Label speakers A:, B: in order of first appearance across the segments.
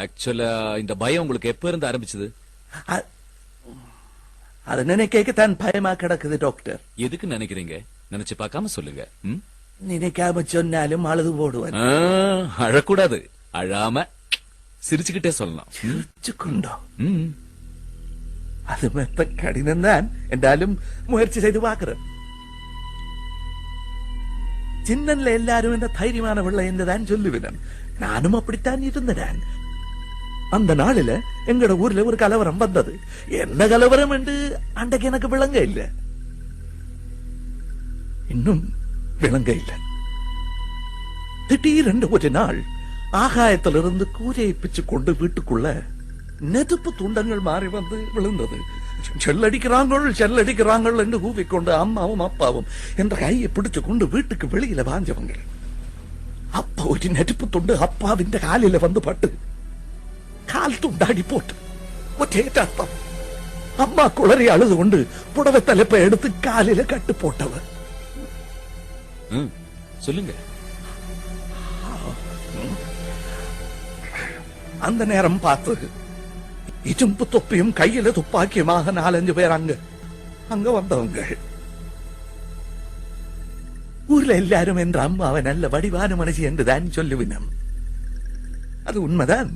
A: ஆக்சுவலா இந்த பயம் உங்களுக்கு எப்ப இருந்து ஆரம்பிச்சது?
B: அது நினைக்கத்தான் பயமா கிடக்குது டாக்டர்.
A: எதுக்கு நினைக்கிறீங்க? நினைச்சு பார்க்காம சொல்லுங்க.
B: நினைக்காம சொன்னாலும் அழுது போடுவேன்.
A: அழக்கூடாது, அழாம சிரிச்சுக்கிட்டே சொல்லலாம்.
B: சிரிச்சுக்கொண்டோம். அது மெத்த கடினம் தான் என்றாலும் முயற்சி செய்து பார்க்கிறேன். சின்னன்ல எல்லாரும் இந்த தைரியமான பிள்ளை என்றுதான் சொல்லுவேன். நானும் அப்படித்தான் இருந்தேன். அந்த நாளில எங்கட ஊர்ல ஒரு கலவரம் வந்தது. என்ன கலவரம் என்று அன்றைக்கு எனக்கு விளங்க இல்ல, இன்னும் விளங்க இல்ல. திடீரென்று ஒரு நாள் ஆகாயத்திலிருந்து கூரையை பிச்சு கொண்டு வீட்டுக்குள்ள நெருப்பு துண்டங்கள் மாறி வந்து விழுந்தது. செல்லடிக்கிறாங்கள் என்று கூவிக்கொண்டு அம்மாவும் அப்பாவும் என்ற கையை பிடிச்சு கொண்டு வீட்டுக்கு வெளியில வாஞ்சவங்க. அப்ப ஒரு நெருப்பு துண்டு அப்பாவின் காலில வந்து பட்டு கால் துண்டாடி போட்டு ஒரே அர்த்தம். அம்மா குளறி அழுது கொண்டு புடவை தலைப்பை எடுத்து காலில கட்டு போட்டவர்.
A: சொல்லுங்க.
B: அந்த நேரம் பார்த்து இஜும்பு தொப்பியும் கையில துப்பாக்கியமாக 4-5 பேர் அங்க வந்தவங்க. ஊர்ல எல்லாரும் என்ற அம்மாவை நல்ல வடிவான மனுஷி என்றுதான் சொல்லுவினம். அது உண்மைதான்.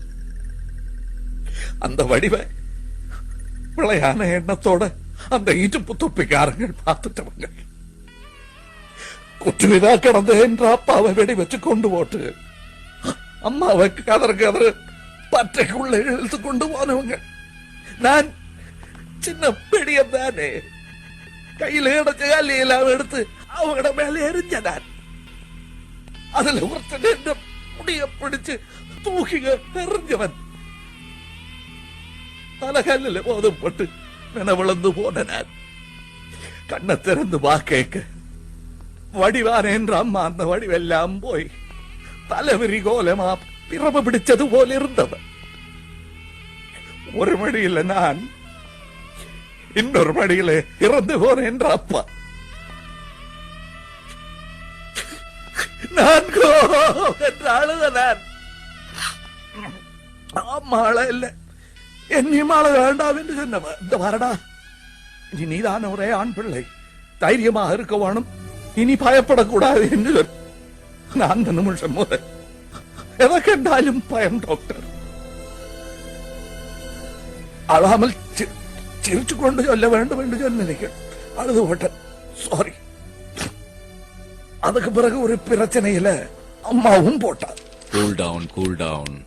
B: அந்த வடிவ பிழையான எண்ணத்தோட அந்த இஜும்பு தொப்பிக்காரங்கள் பார்த்துட்டவங்க. குற்றுவிதா கிடந்த என்ற அப்பாவை வெடி வச்சு கொண்டு போட்டு அம்மாவை கதறு பற்றைக்குள்ள இழுத்து கொண்டு போனவங்க. நான் சின்ன பெடியம் தானே, கையில இடச்ச காலி எல்லாம் எடுத்து அவங்கள மேல எரிஞ்சதான். அதுல ஒருத்தன் முடிய பிடிச்சு தூக்கிங்க எறிஞ்சவன். தலகல்ல போதும்பட்டு நினைவிழந்து போன நான் கண்ணை திறந்து வாக்க வடிவான என்ற அம்மா அந்த வடிவெல்லாம் போய் தலைவிரி கோலமா பிறப்பு பிடிச்சது போல இருந்தவன். ஒரு மடியில நான், இன்னொரு மடியில இறந்து போன என்ற அப்பா. நான் என்று அழுத நான் அம்மா அழ இல்ல, என்னையும் அழ வேண்டாம் என்று சொன்னவன். இந்த வரடா, இனி நீதான ஒரே ஆண் பிள்ளை, தைரியமாக இருக்க வேணும், இனி பயப்படக்கூடாது என்று நான் அந்த நிமிஷம் முதல் எதை கண்டாலும் பயம் டாக்டர். அழாமல் சிரிச்சு கொண்டு சொல்ல வேண்டும் என்று சொன்னீர்கள். அழுது போட்டேன், சாரி. அதுக்கு பிறகு ஒரு பிரச்சனையில அம்மாவும் போட்டார்.
A: Cool down, cool down.